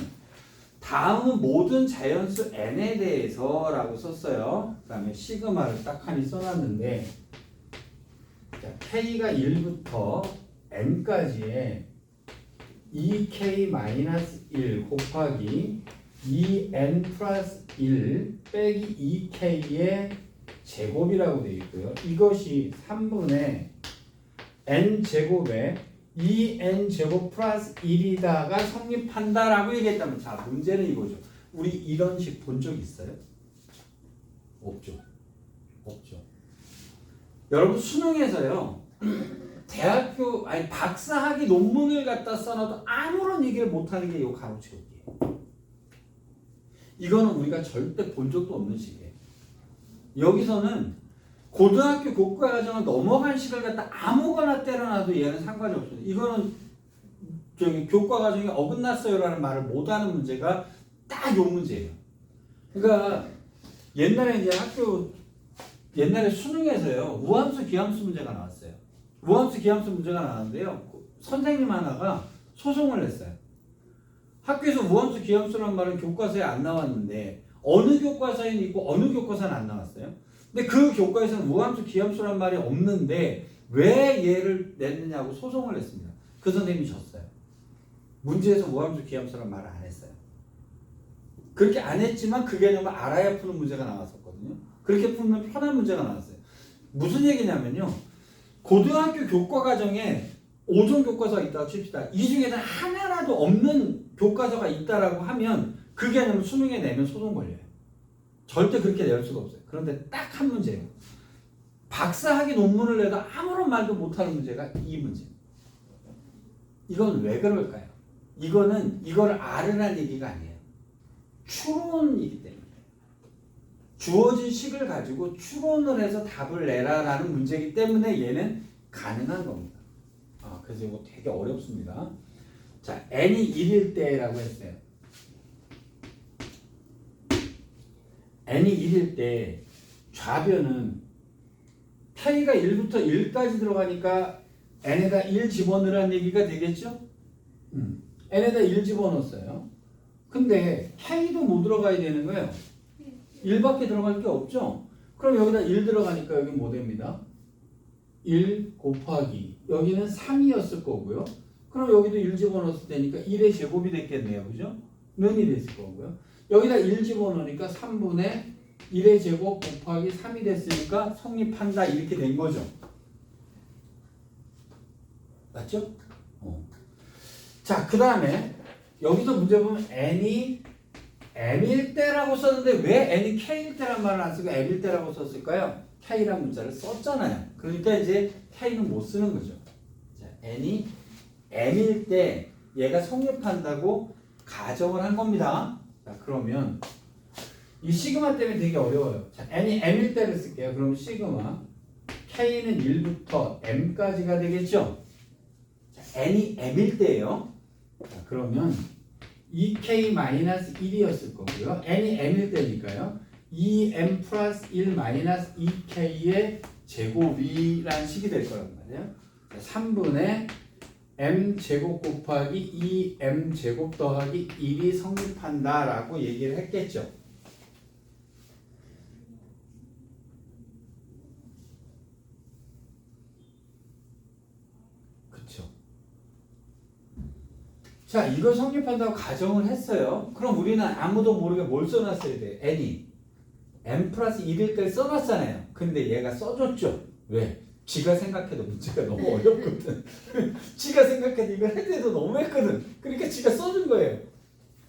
Speaker 1: 다음은 모든 자연수 n에 대해서 라고 썼어요. 그 다음에 시그마를 딱 하니 써놨는데 자, k가 1부터 n까지의 2k-1 곱하기 2n 플러스 1 빼기 2k의 제곱이라고 되어 있고요. 이것이 3분의 n 제곱에 2n 제곱 플러스 1이다가 성립한다라고 얘기했다면 자, 문제는 이거죠. 우리 이런 식 본 적 있어요? 없죠. 없죠. 여러분 수능에서요. 대학교 박사학위 논문을 갖다 써놔도 아무런 얘기를 못하는 게 이 가로채우기예요. 이거는 우리가 절대 본 적도 없는 식이에요. 여기서는 고등학교 교과 과정을 넘어간 식을 갖다 아무거나 때려놔도 얘는 상관이 없어요. 이거는 교과 과정이 어긋났어요라는 말을 못하는 문제가 딱 요 문제예요. 그러니까 옛날에 이제 옛날에 수능에서요 우함수 기함수 문제가 나왔어요. 우함수 기함수 문제가 나왔는데요. 선생님 하나가 소송을 했어요. 학교에서 우함수 기함수라는 말은 교과서에 안 나왔는데 어느 교과서에는 있고 어느 교과서는 안 나왔어요. 근데 그 교과에서는 우함수 기함수란 말이 없는데 왜 얘를 냈느냐고 소송을 냈습니다. 그 선생님이 졌어요. 문제에서 무함수 기함수란 말을 안 했어요. 그렇게 안 했지만 그 개념을 알아야 푸는 문제가 나왔었거든요. 그렇게 풀면 편한 문제가 나왔어요. 무슨 얘기냐면요. 고등학교 교과과정에 5종 교과서가 있다고 칩시다. 이 중에는 하나라도 없는 교과서가 있다라고 하면 그 개념을 수능에 내면 소송 걸려요. 절대 그렇게 낼 수가 없어요. 그런데 딱 한 문제예요. 박사학위 논문을 내도 아무런 말도 못하는 문제가 이 문제. 이건 왜 그럴까요? 이거는 이걸 알으라는 얘기가 아니에요. 추론이기 때문에. 주어진 식을 가지고 추론을 해서 답을 내라라는 문제이기 때문에 얘는 가능한 겁니다. 그래서 이거 되게 어렵습니다. 자, n이 1일 때라고 했어요. n이 1일 때 좌변은 k가 1부터 1까지 들어가니까 n에다 1 집어넣으라는 얘기가 되겠죠? n에다 1 집어넣었어요. 근데 k도 못 들어가야 되는 거예요. 1밖에 들어갈 게 없죠? 그럼 여기다 1 들어가니까 여기 뭐 됩니다? 1 곱하기 여기는 3이었을 거고요. 그럼 여기도 1 집어넣었을 테니까 1의 제곱이 됐겠네요. 그죠? 는이 됐을 거고요. 여기다 1 집어넣으니까 3분의 1의 제곱 곱하기 3이 됐으니까 성립한다 이렇게 된 거죠. 맞죠? 자, 그 다음에 여기서 문제 보면 n이 m일 때라고 썼는데 왜 n이 k일 때란 말을 안 쓰고 m일 때라고 썼을까요? k란 문자를 썼잖아요. 그러니까 이제 k는 못 쓰는 거죠. 자, n이 m일 때 얘가 성립한다고 가정을 한 겁니다. 자, 그러면 이 시그마 때문에 되게 어려워요. 자, n이 m일 때를 쓸게요. 그럼 시그마 k는 1부터 m까지가 되겠죠? 자, n이 m일 때예요. 자, 그러면 2k-1이었을 거고요. n이 m일 때니까요. 2m 플러스 1 마이너스 2k의 제곱이라는 식이 될 거란 말이에요. 3분의 m 제곱 곱하기 2m 제곱 더하기 1이 성립한다라고 얘기를 했겠죠. 그쵸? 자, 이걸 성립한다고 가정을 했어요. 그럼 우리는 아무도 모르게 뭘 써놨어야 돼? n이 m 플러스 1일 때 써놨잖아요. 근데 얘가 써줬죠. 왜? 지가 생각해도 문제가 너무 어렵거든. 지가 생각해도 이걸 해도 너무 했거든. 그러니까 지가 써준 거예요.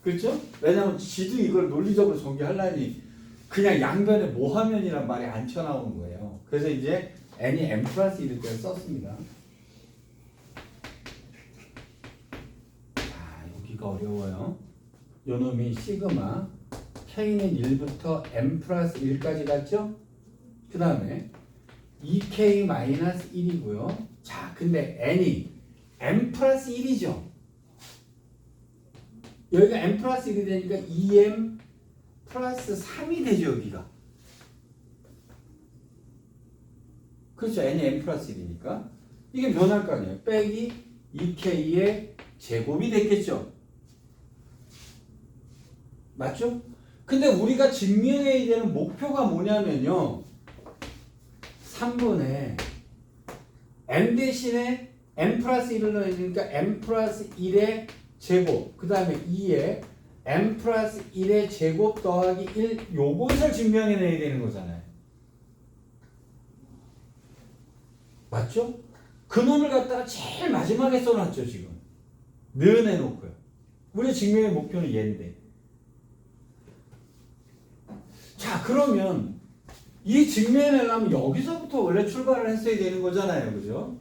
Speaker 1: 그렇죠? 왜냐면 지도 이걸 논리적으로 전개하려니 그냥 양변에 모하면이란 말이 안 튀어나오는 거예요. 그래서 이제 n이 m 플러스 1일 때 썼습니다. 여기가 어려워요. 요 놈이 시그마 k는 1부터 m 플러스 1까지 갔죠? 그 다음에 2k-1이고요. 자, 근데 n이 m 플러스 1이죠. 여기가 m 플러스 1이 되니까 2m 플러스 3이 되죠, 여기가. 그렇죠. n이 m 플러스 1이니까. 이게 변할 거 아니에요. 빼기 2k의 제곱이 됐겠죠. 맞죠? 근데 우리가 증명해야 되는 목표가 뭐냐면요. 3분의 m 대신에 m 플러스 1을 넣으니까 m 플러스 1의 제곱 그 다음에 2에 m 플러스 1의 제곱 더하기 1 요것을 증명해내야 되는 거잖아요. 맞죠? 그 놈을 갖다가 제일 마지막에 써놨죠. 지금 는 해놓고요. 우리 증명의 목표는 얘인데. 자, 그러면 이 증명해내려면 여기서부터 원래 출발을 했어야 되는 거잖아요. 그죠?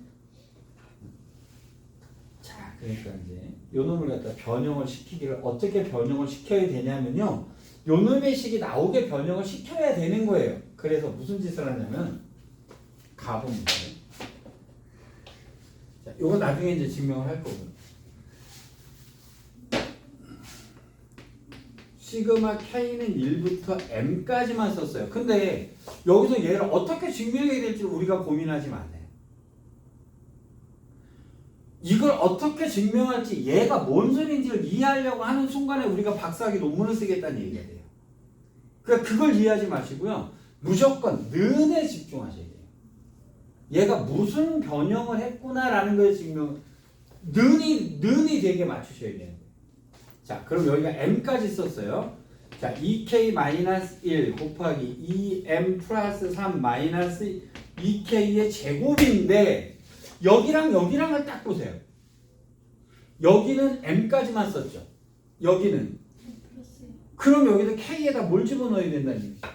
Speaker 1: 자, 그러니까 이제 요 놈을 갖다 변형을 시키기를 어떻게 변형을 시켜야 되냐면요. 요 놈의 식이 나오게 변형을 시켜야 되는 거예요. 그래서 무슨 짓을 하냐면 가봅니다. 자, 요거 나중에 이제 증명을 할 거고요. 시그마 k는 1부터 m까지만 썼어요. 근데 여기서 얘를 어떻게 증명해야 될지 우리가 고민하지 마세요. 이걸 어떻게 증명할지 얘가 뭔 소리인지를 이해하려고 하는 순간에 우리가 박사학위 논문을 쓰겠다는 얘기가 돼요. 그러니까 그걸 이해하지 마시고요. 무조건 는에 집중하셔야 돼요. 얘가 무슨 변형을 했구나라는 걸 지금 는이 되게 맞추셔야 되는 거예요. 자, 그럼 여기가 m까지 썼어요. 자, 2k-1 곱하기 2m 플러스 3 마이너스 2k의 제곱인데 여기랑 여기랑을 딱 보세요. 여기는 m까지만 썼죠. 여기는.
Speaker 2: 플러스
Speaker 1: 그럼 여기다 k에다 뭘 집어넣어야 된다는 얘기죠.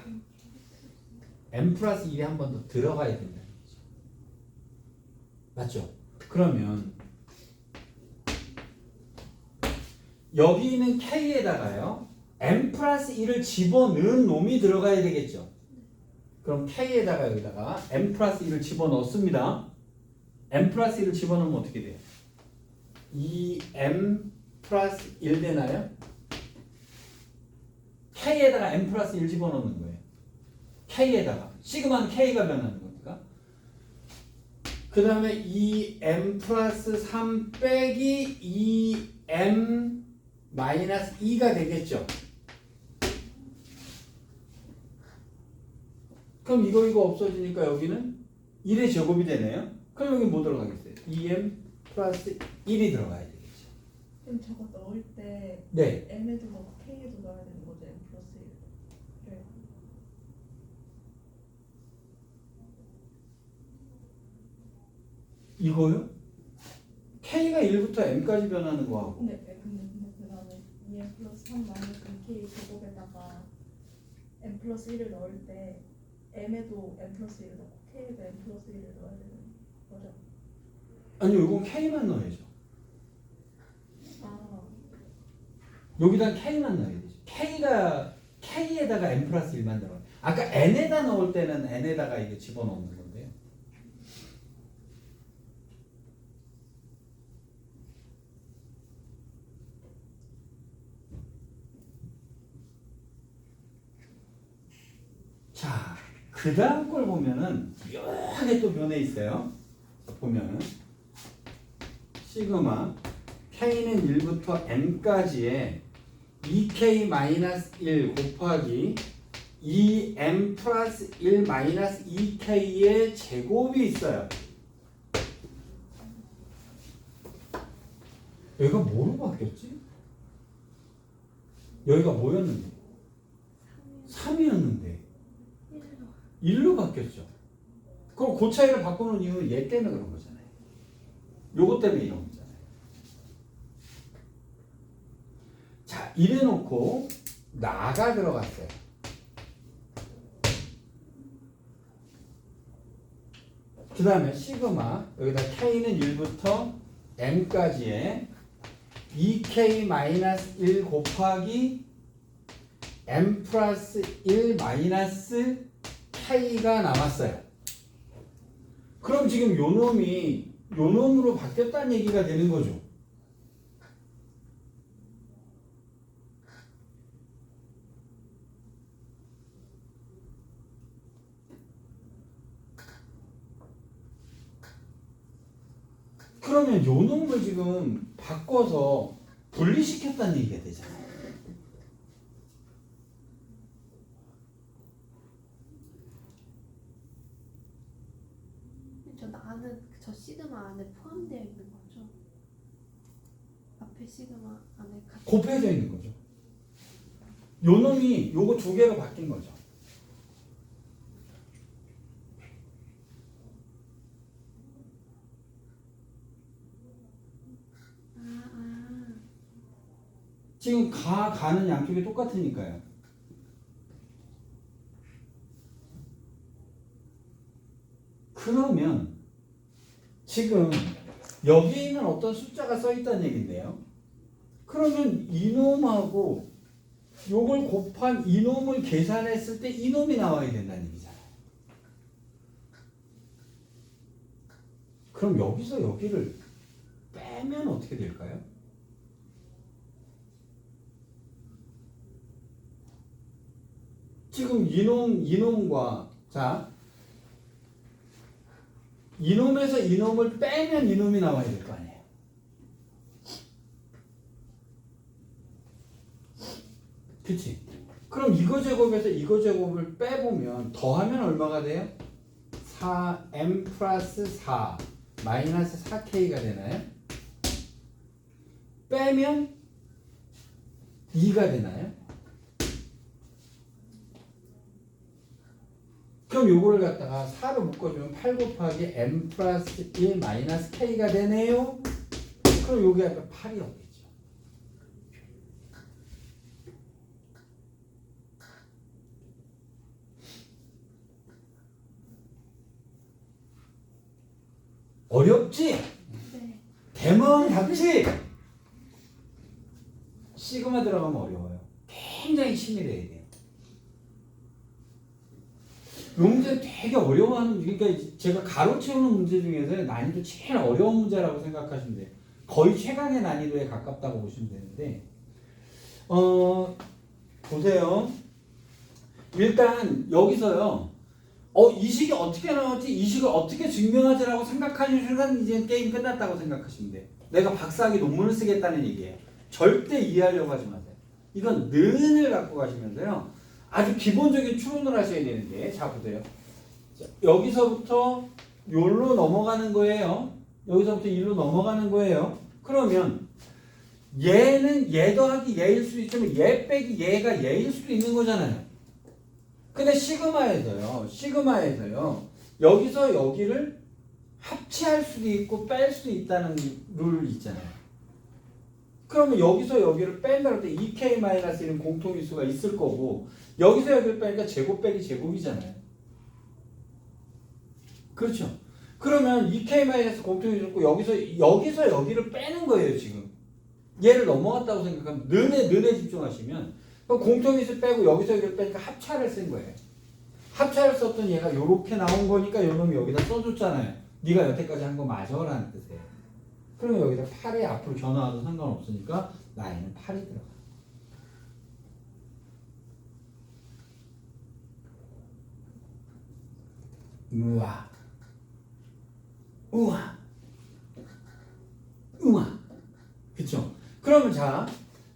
Speaker 1: m 플러스 1이 한 번 더 들어가야 된다는 얘기죠. 맞죠? 그러면 여기 있는 k에다가요 m 플러스 1을 집어넣은 놈이 들어가야 되겠죠. 그럼 k에다가 여기다가 m 플러스 1을 집어넣습니다. m 플러스 1을 집어넣으면 어떻게 돼요? 2m 플러스 1 되나요? k에다가 m 플러스 1 집어넣는 거예요. k에다가 시그마는 k가 변하는 거니까. 그 다음에 2m 플러스 3 빼기 2m 마이너스 2가 되겠죠. 그럼 이거 없어지니까 여기는 1의 제곱이 되네요. 그럼 여기 뭐 들어가겠어요? 2m 플러스 1이 들어가야 되겠죠.
Speaker 2: 그럼 저거 넣을 때
Speaker 1: 네.
Speaker 2: m에도 넣고 k에도 넣어야 되는 거죠. m 플러스 1을.
Speaker 1: 이거요? k가 1부터 m까지 변하는 거하고
Speaker 2: 근데 그 다음에 2m 플러스 3 마이너스 2k 제곱에다가 m 플러스 1을 넣을 때 m에도 m 플러스 1을 넣고 k에도 m 플러스 1을 넣어야 되는 거죠.
Speaker 1: 아니요, 이건 k만 넣어야죠.
Speaker 2: 아,
Speaker 1: 여기다 k만 넣어야 되죠. k에다가 m 플러스 1만 들어가요. 아까 n에다 넣을 때는 n에다가 이게 집어넣는 건데요. 자, 그 다음 걸 보면은 묘하게 또 변해 있어요. 보면은 시그마 k는 1부터 n까지의 2k-1 곱하기 2m 플러스 1 마이너스 2k의 제곱이 있어요. 여기가 뭐로 바뀌었지? 여기가 뭐였는데? 3이었는데 1로 바뀌었죠. 그럼 그 차이를 바꾸는 이유는 얘 때문에 그런 거잖아요. 요것 때문에 이런 거잖아요. 자, 이래놓고 나가 들어갔어요. 그 다음에 시그마 여기다 k는 1부터 m까지의 2k-1 곱하기 m 플러스 1 마이너스 k가 남았어요. 그럼 지금 요 놈이 요 놈으로 바뀌었다는 얘기가 되는 거죠. 그러면 요 놈을 지금 바꿔서 분리시켰다는 얘기가 되잖아요.
Speaker 3: 저 시그마 안에 포함되어 있는 거죠? 앞에 시그마 안에 같이
Speaker 1: 곱해져 있는 거죠. 요 놈이 요거 두 개가 바뀐 거죠. 지금 가는 양쪽이 똑같으니까요. 그러면 지금 여기에는 어떤 숫자가 써 있다는 얘긴데요. 그러면 이놈하고 요걸 곱한 이놈을 계산했을 때 이놈이 나와야 된다는 얘기잖아요. 그럼 여기서 여기를 빼면 어떻게 될까요? 지금 이놈과 자 이놈에서 이놈을 빼면 이놈이 나와야 될 거 아니에요. 그치? 그럼 이거 제곱에서 이거 제곱을 빼보면 더하면 얼마가 돼요? m 플러스 4 마이너스 4k가 되나요? 빼면 2가 되나요? 그럼 요거를 갖다가 4로 묶어주면 8 곱하기 m 플러스 1 마이너스 k가 되네요. 그럼 요게 아까 8이 오겠죠. 어렵지?
Speaker 3: 네.
Speaker 1: 대망 답지? 시그마 들어가면 어려워요. 굉장히 치밀해야 돼요. 이 문제 되게 어려워하는, 그러니까 제가 가로채우는 문제 중에서 난이도 제일 어려운 문제라고 생각하시면 돼요. 거의 최강의 난이도에 가깝다고 보시면 되는데, 보세요. 일단 여기서요. 이 식이 어떻게 나왔지? 이 식을 어떻게 증명하지라고 생각하는 순간 이제 게임 끝났다고 생각하시면 돼요. 내가 박사학위 논문을 쓰겠다는 얘기예요. 절대 이해하려고 하지 마세요. 이건 는을 갖고 가시면서요. 아주 기본적인 추론을 하셔야 되는데, 자 보세요. 자, 여기서부터 요로 넘어가는 거예요. 여기서부터 일로 넘어가는 거예요. 그러면 얘는 얘 더하기 얘일 수도 있지만 얘 빼기 얘가 얘일 수도 있는 거잖아요. 근데 시그마에서요. 여기서 여기를 합치할 수도 있고 뺄 수도 있다는 룰 있잖아요. 그러면 여기서 여기를 뺀다 그럴 때 2k-1은 공통인수가 있을 거고 여기서 여기를 빼니까 제곱 빼기 제곱이잖아요. 그렇죠? 그러면 2k- 공통인수 있고 여기서 여기를 빼는 거예요, 지금. 얘를 넘어갔다고 생각하면 는에 집중하시면 공통인수 빼고 여기서 여기를 빼니까 합차를 쓴 거예요. 합차를 썼던 얘가 요렇게 나온 거니까 요 놈이 여기다 써줬잖아요. 네가 여태까지 한 거 맞아라는 뜻이에요. 그러면 여기다 8에 앞으로 전화와도 상관없으니까 나에는 8이 들어가. 우와. 우와. 우와. 그쵸? 그러면 자,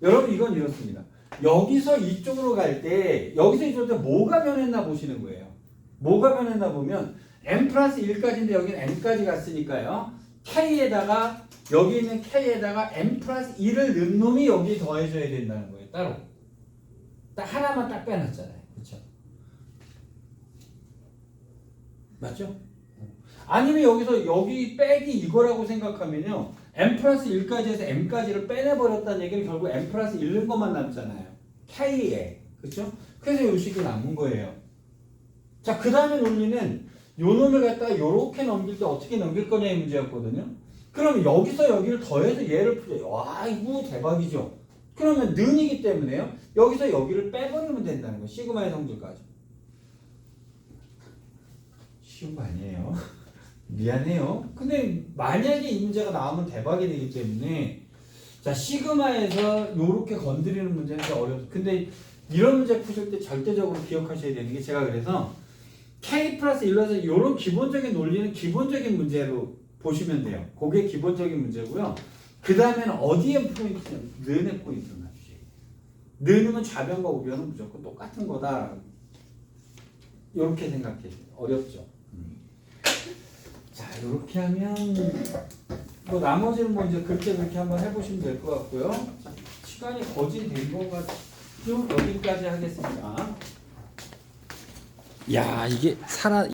Speaker 1: 여러분 이건 이렇습니다. 여기서 이쪽으로 갈 때, 여기서 이쪽으로 뭐가 변했나 보시는 거예요. 뭐가 변했나 보면 m 플러스 1까지인데 여기는 m까지 갔으니까요. k에다가 여기 있는 k에다가 m 플러스 1을 넣은 놈이 여기 더해줘야 된다는 거예요. 따로. 딱 하나만 딱 빼놨잖아요. 그렇죠? 맞죠? 아니면 여기서 여기 빼기 이거라고 생각하면요. m 플러스 1까지 해서 m까지를 빼내버렸다는 얘기는 결국 m 플러스 1 넣은 것만 남잖아요. k에. 그렇죠? 그래서 요 식이 남은 거예요. 자, 그 다음에 논리는 요 놈을 갖다가 요렇게 넘길 때 어떻게 넘길 거냐 이 문제였거든요. 그럼 여기서 여기를 더해서 얘를 풀어요. 와, 이거 대박이죠. 그러면 는이기 때문에요. 여기서 여기를 빼버리면 된다는 거예요. 시그마의 성질까지. 쉬운 거 아니에요. 미안해요. 근데 만약에 이 문제가 나오면 대박이 되기 때문에 자, 시그마에서 요렇게 건드리는 문제는 어렵죠. 근데 이런 문제 푸실 때 절대적으로 기억하셔야 되는 게 제가 그래서 K 플러스 1로서 요런 기본적인 논리는 기본적인 문제로 보시면 돼요. 그게 기본적인 문제고요. 그 다음에는 어디에 포인트냐면 는의 포인트를 놔주세요. 는은 좌변과 우변은 무조건 똑같은 거다. 이렇게 생각해요. 어렵죠. 자, 이렇게 하면 뭐 나머지는 뭐 이제 그렇게 한번 해보시면 될 것 같고요. 자, 시간이 거의 된 것 같죠? 여기까지 하겠습니다. 야, 이게